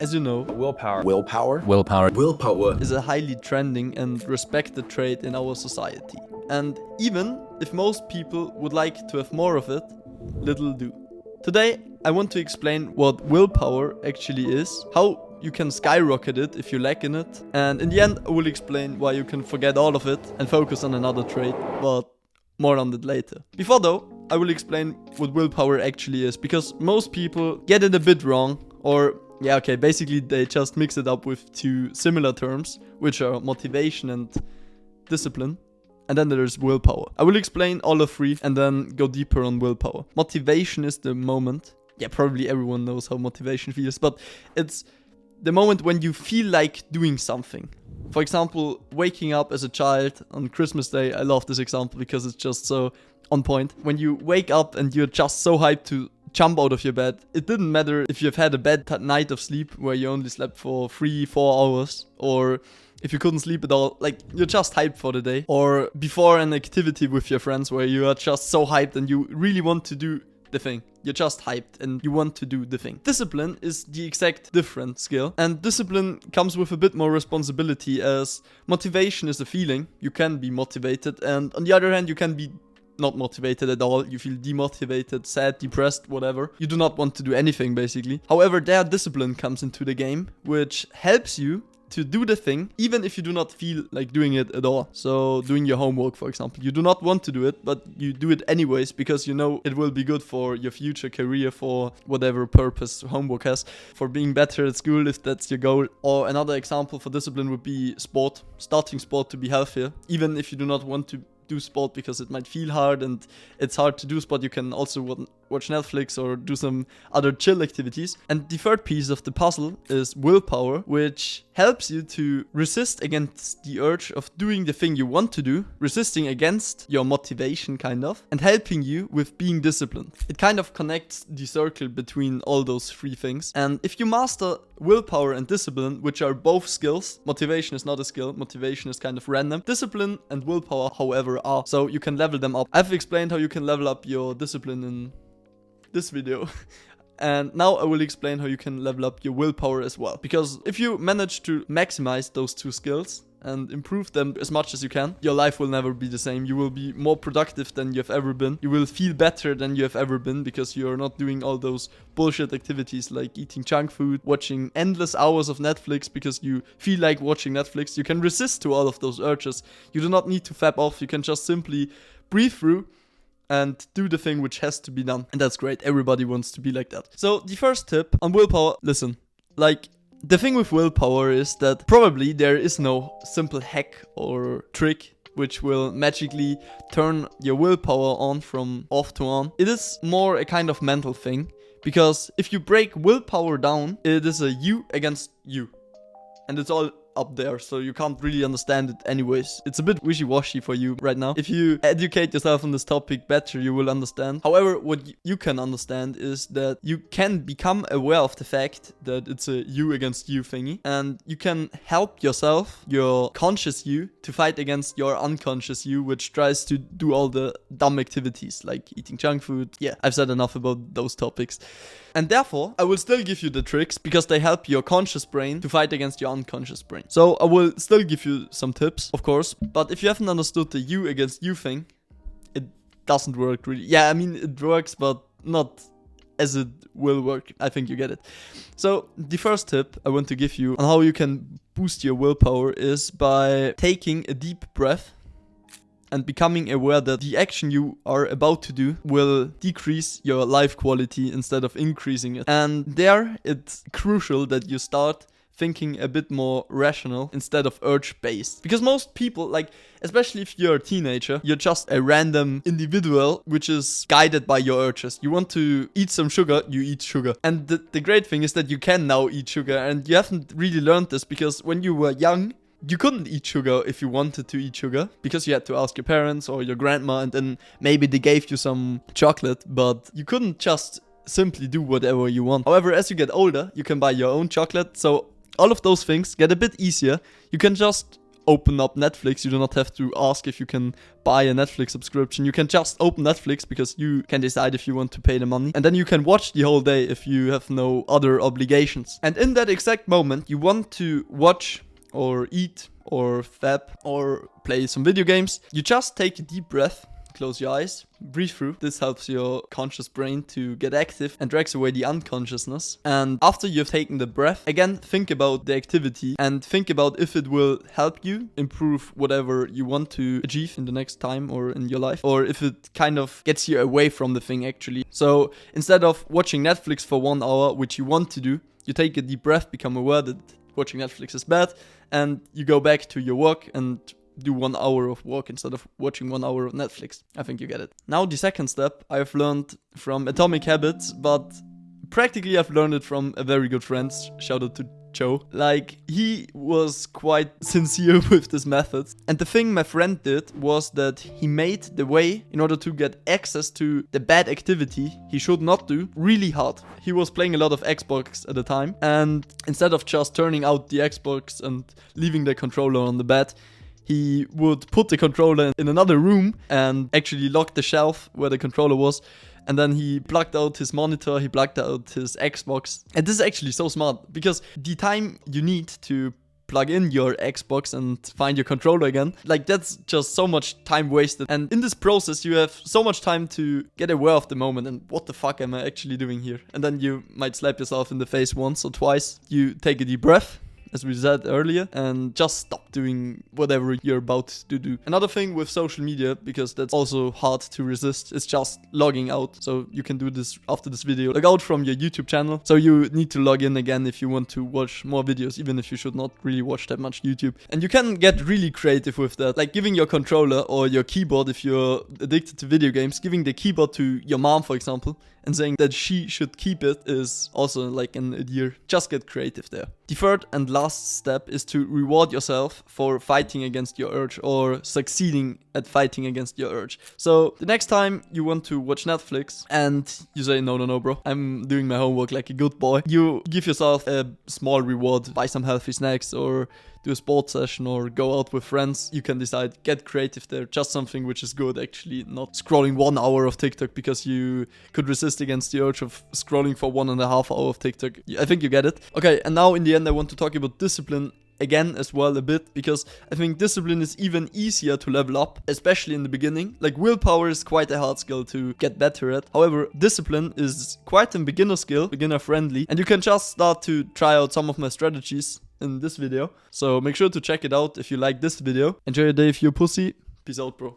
As you know, Willpower is a highly trending and respected trait in our society. And even if most people would like to have more of it, little do. Today, I want to explain what willpower actually is, how you can skyrocket it if you lack in it, and in the end, I will explain why you can forget all of it and focus on another trait, but more on that later. Before though, I will explain what willpower actually is, because most people get it a bit wrong, or basically they just mix it up with two similar terms, which are motivation and discipline. And then there's willpower. I will explain all of three and then go deeper on willpower. Motivation is the moment. Yeah, probably everyone knows how motivation feels, but it's the moment when you feel like doing something. For example, waking up as a child on Christmas Day. I love this example because it's just so on point. When you wake up and you're just so hyped to jump out of your bed. It didn't matter if you've had a bad night of sleep where you only slept for 3-4 hours, or if you couldn't sleep at all, like you're just hyped for the day. Or before an activity with your friends where you are just so hyped and you really want to do the thing. You're just hyped and you want to do the thing. Discipline is the exact different skill. And discipline comes with a bit more responsibility, as motivation is a feeling. You can be motivated, and on the other hand, you can be not motivated at all. You feel demotivated, sad, depressed, whatever. You do not want to do anything, basically. However, there discipline comes into the game, which helps you to do the thing, even if you do not feel like doing it at all. So doing your homework, for example. You do not want to do it, but you do it anyways because you know it will be good for your future career, for whatever purpose homework has, for being better at school if that's your goal. Or another example for discipline would be sport. Starting sport to be healthier. Even if you do not want to do sport because it might feel hard and it's hard to do sport, you can also watch Netflix or do some other chill activities. And the third piece of the puzzle is willpower, which helps you to resist against the urge of doing the thing you want to do, resisting against your motivation kind of, and helping you with being disciplined. It kind of connects the circle between all those three things. And if you master willpower and discipline, which are both skills, motivation is not a skill, motivation is kind of random. Discipline and willpower, however, are. So you can level them up. I've explained how you can level up your discipline in this video. And now I will explain how you can level up your willpower as well. Because if you manage to maximize those two skills and improve them as much as you can, your life will never be the same. You will be more productive than you have ever been. You will feel better than you have ever been because you are not doing all those bullshit activities like eating junk food, watching endless hours of Netflix because you feel like watching Netflix. You can resist to all of those urges. You do not need to fap off. You can just simply breathe through and do the thing which has to be done. And that's great. Everybody wants to be like that. So the first tip on willpower, listen, the thing with willpower is that probably there is no simple hack or trick which will magically turn your willpower on from off to on. It is more a kind of mental thing, because if you break willpower down, it is a you against you. And it's all up there, so you can't really understand it anyways. It's a bit wishy-washy for you right now. If you educate yourself on this topic better, you will understand. However, what you can understand is that you can become aware of the fact that it's a you against you thingy, and you can help yourself, your conscious you, to fight against your unconscious you, which tries to do all the dumb activities like eating junk food. Yeah, I've said enough about those topics. And therefore, I will still give you the tricks because they help your conscious brain to fight against your unconscious brain. So I will still give you some tips, of course. But if you haven't understood the you against you thing, it doesn't work really. Yeah, I mean, it works, but not as it will work. I think you get it. So the first tip I want to give you on how you can boost your willpower is by taking a deep breath and becoming aware that the action you are about to do will decrease your life quality instead of increasing it. And there, it's crucial that you start thinking a bit more rational instead of urge-based. Because most people, especially if you're a teenager, you're just a random individual which is guided by your urges. You want to eat some sugar, you eat sugar. And the great thing is that you can now eat sugar, and you haven't really learned this because when you were young, you couldn't eat sugar if you wanted to eat sugar because you had to ask your parents or your grandma, and then maybe they gave you some chocolate, but you couldn't just simply do whatever you want. However, as you get older, you can buy your own chocolate, so all of those things get a bit easier. You can just open up Netflix. You do not have to ask if you can buy a Netflix subscription. You can just open Netflix because you can decide if you want to pay the money. And then you can watch the whole day if you have no other obligations. And in that exact moment, you want to watch or eat or fab or play some video games. You just take a deep breath. Close your eyes, breathe through. This helps your conscious brain to get active and drags away the unconsciousness. And after you've taken the breath, again, think about the activity and think about if it will help you improve whatever you want to achieve in the next time or in your life, or if it kind of gets you away from the thing actually. So instead of watching Netflix for 1 hour, which you want to do, you take a deep breath, become aware that watching Netflix is bad, and you go back to your work and do 1 hour of work instead of watching 1 hour of Netflix. I think you get it. Now the second step I've learned from Atomic Habits, but practically I've learned it from a very good friend. Shout out to Joe. Like, he was quite sincere with this method. And the thing my friend did was that he made the way in order to get access to the bad activity he should not do really hard. He was playing a lot of Xbox at the time, and instead of just turning out the Xbox and leaving the controller on the bed, he would put the controller in another room and actually lock the shelf where the controller was. And then he plugged out his monitor, he plugged out his Xbox. And this is actually so smart, because the time you need to plug in your Xbox and find your controller again, like, that's just so much time wasted. And in this process, you have so much time to get aware of the moment and what the fuck am I actually doing here? And then you might slap yourself in the face once or twice. You take a deep breath, as we said earlier, and just stop doing whatever you're about to do. Another thing with social media, because that's also hard to resist, is just logging out. So you can do this after this video. Log out from your YouTube channel. So you need to log in again if you want to watch more videos, even if you should not really watch that much YouTube. And you can get really creative with that, like giving your controller or your keyboard, if you're addicted to video games, giving the keyboard to your mom, for example, and saying that she should keep it is also like an idea. Just get creative there. The third and last step is to reward yourself for fighting against your urge or succeeding at fighting against your urge. So the next time you want to watch Netflix and you say, no, bro, I'm doing my homework like a good boy, you give yourself a small reward, buy some healthy snacks or do a sports session or go out with friends. You can decide, get creative there, just something which is good actually, not scrolling 1 hour of TikTok because you could resist against the urge of scrolling for 1.5 hours of TikTok. I think you get it. Okay, and now in the end I want to talk about discipline again as well a bit, because I think discipline is even easier to level up, especially in the beginning. Like, willpower is quite a hard skill to get better at. However, discipline is quite a beginner skill, beginner friendly, and you can just start to try out some of my strategies in this video. So make sure to check it out if you like this video. Enjoy your day if you're a pussy. Peace out, bro.